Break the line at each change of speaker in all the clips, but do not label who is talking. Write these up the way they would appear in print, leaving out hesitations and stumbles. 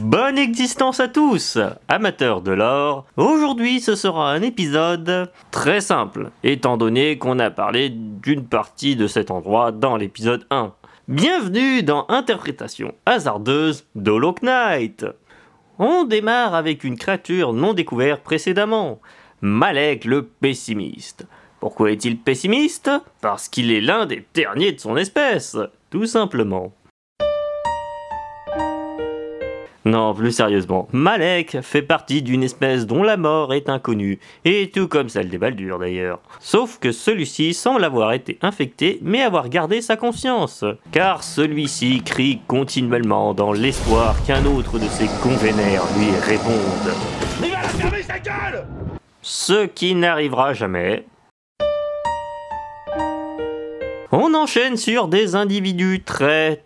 Bonne existence à tous, amateurs de l'or. Aujourd'hui, ce sera un épisode très simple, étant donné qu'on a parlé d'une partie de cet endroit dans l'épisode 1. Bienvenue dans Interprétation hasardeuse d'Hollow Knight. On démarre avec une créature non découverte précédemment, Malek le pessimiste. Pourquoi est-il pessimiste? Parce qu'il est l'un des derniers de son espèce, tout simplement. Non, plus sérieusement, Malek fait partie d'une espèce dont la mort est inconnue, et tout comme celle des Baldur d'ailleurs. Sauf que celui-ci semble avoir été infecté, mais avoir gardé sa conscience, car celui-ci crie continuellement dans l'espoir qu'un autre de ses congénères lui réponde. Il va la fermer sa gueule! Ce qui n'arrivera jamais. On enchaîne sur des individus très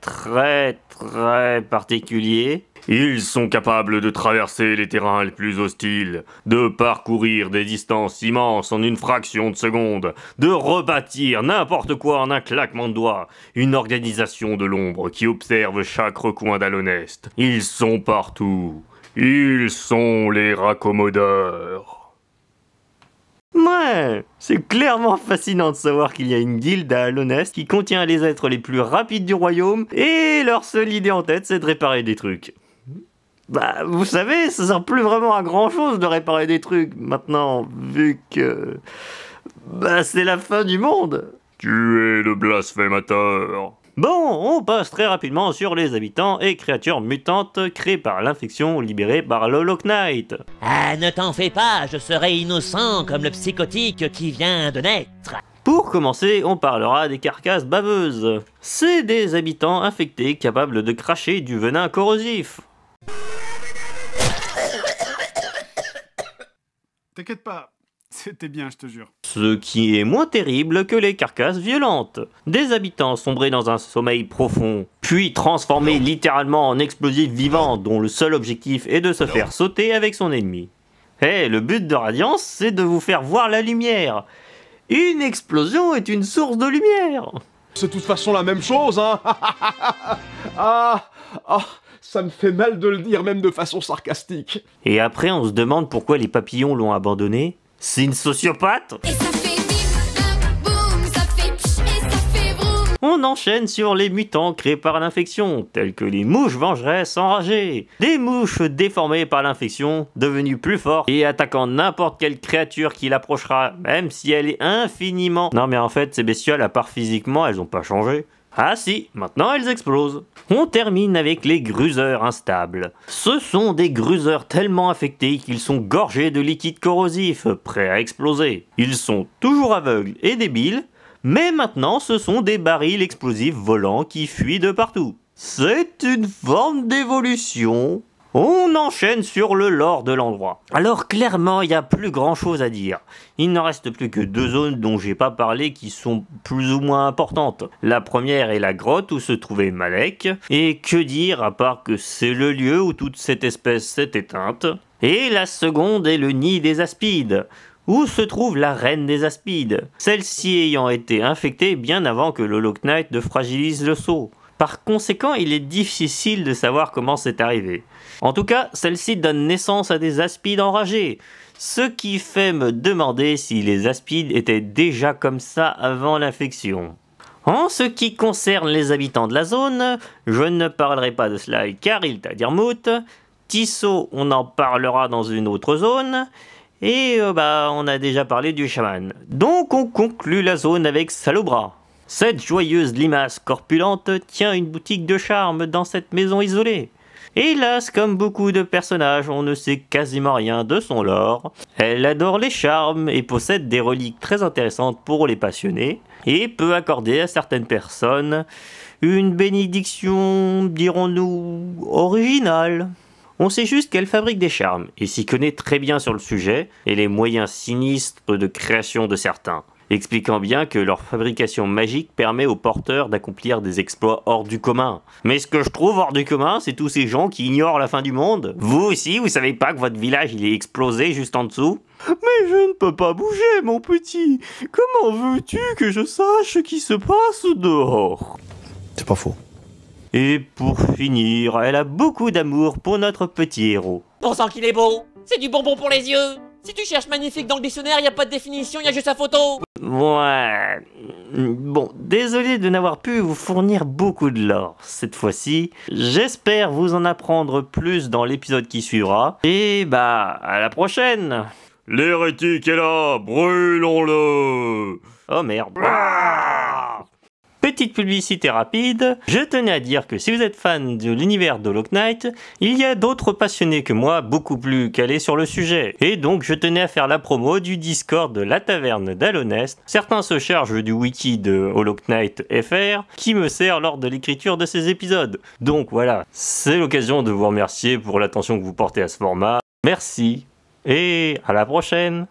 particuliers. Ils sont capables de traverser les terrains les plus hostiles, de parcourir des distances immenses en une fraction de seconde, de rebâtir n'importe quoi en un claquement de doigts, une organisation de l'ombre qui observe chaque recoin d'Alonest. Ils sont partout. Ils sont les raccommodeurs. Ouais, c'est clairement fascinant de savoir qu'il y a une guilde à Alonest qui contient les êtres les plus rapides du royaume et leur seule idée en tête c'est de réparer des trucs. Bah, vous savez, ça sert plus vraiment à grand chose de réparer des trucs maintenant, vu que... Bah, c'est la fin du monde.
Tu es le blasphémateur.
Bon, on passe très rapidement sur les habitants et créatures mutantes créées par l'infection ou libérées par l'Hollow Knight.
Ah, ne t'en fais pas, je serai innocent comme le psychotique qui vient de naître.
Pour commencer, on parlera des carcasses baveuses. C'est des habitants infectés capables de cracher du venin corrosif.
T'inquiète pas, c'était bien, je te jure.
Ce qui est moins terrible que les carcasses violentes. Des habitants sombrés dans un sommeil profond, puis transformés littéralement en explosifs vivants dont le seul objectif est de se faire sauter avec son ennemi. Le but de Radiance, c'est de vous faire voir la lumière. Une explosion est une source de lumière.
C'est de toute façon la même chose, hein. Ça me fait mal de le dire, même de façon sarcastique.
Et après, on se demande pourquoi les papillons l'ont abandonné. C'est une sociopathe.
Et ça fait bim, boum, ça fait pch, et ça fait vroom.
On enchaîne sur les mutants créés par l'infection, tels que les mouches vengeresses enragées. Des mouches déformées par l'infection, devenues plus fortes et attaquant n'importe quelle créature qui l'approchera, même si elle est infiniment... Non mais en fait, ces bestioles, à part physiquement, elles ont pas changé. Ah si, maintenant elles explosent. On termine avec les gruseurs instables. Ce sont des gruseurs tellement infectés qu'ils sont gorgés de liquide corrosif, prêts à exploser. Ils sont toujours aveugles et débiles, mais maintenant ce sont des barils explosifs volants qui fuient de partout. C'est une forme d'évolution. On enchaîne sur le lore de l'endroit. Alors clairement, il n'y a plus grand chose à dire. Il ne reste plus que deux zones dont j'ai pas parlé qui sont plus ou moins importantes. La première est la grotte où se trouvait Malek. Et que dire à part que c'est le lieu où toute cette espèce s'est éteinte. Et la seconde est le nid des aspides, où se trouve la reine des aspides. Celle-ci ayant été infectée bien avant que l'Hollow Knight ne fragilise le sceau. Par conséquent, il est difficile de savoir comment c'est arrivé. En tout cas, celle-ci donne naissance à des aspides enragés, ce qui fait me demander si les aspides étaient déjà comme ça avant l'infection. En ce qui concerne les habitants de la zone, je ne parlerai pas de cela car il t'a Dirmouth. Tissot, on en parlera dans une autre zone. Et on a déjà parlé du chaman. Donc on conclut la zone avec Salobra. Cette joyeuse limace corpulente tient une boutique de charme dans cette maison isolée. Hélas, comme beaucoup de personnages, on ne sait quasiment rien de son lore. Elle adore les charmes et possède des reliques très intéressantes pour les passionnés, et peut accorder à certaines personnes une bénédiction, dirons-nous, originale. On sait juste qu'elle fabrique des charmes, et s'y connaît très bien sur le sujet, et les moyens sinistres de création de certains, expliquant bien que leur fabrication magique permet aux porteurs d'accomplir des exploits hors du commun. Mais ce que je trouve hors du commun, c'est tous ces gens qui ignorent la fin du monde. Vous aussi, vous savez pas que votre village il est explosé juste en dessous? Mais je ne peux pas bouger, mon petit. Comment veux-tu que je sache ce qui se passe dehors?
C'est pas faux.
Et pour finir, elle a beaucoup d'amour pour notre petit héros.
Bon sang qu'il est beau. C'est du bonbon pour les yeux. Si tu cherches magnifique dans le dictionnaire, y a pas de définition, y a juste sa photo.
Ouais. Bon, désolé de n'avoir pu vous fournir beaucoup de lore cette fois-ci. J'espère vous en apprendre plus dans l'épisode qui suivra. Et bah, à la prochaine.
L'hérétique est là, brûlons-le.
Oh merde. Petite publicité rapide, je tenais à dire que si vous êtes fan de l'univers de Hollow Knight, il y a d'autres passionnés que moi, beaucoup plus calés sur le sujet. Et donc je tenais à faire la promo du Discord de la taverne d'Alonest. Certains se chargent du wiki de Hollow Knight FR, qui me sert lors de l'écriture de ces épisodes. Donc voilà, c'est l'occasion de vous remercier pour l'attention que vous portez à ce format. Merci, et à la prochaine.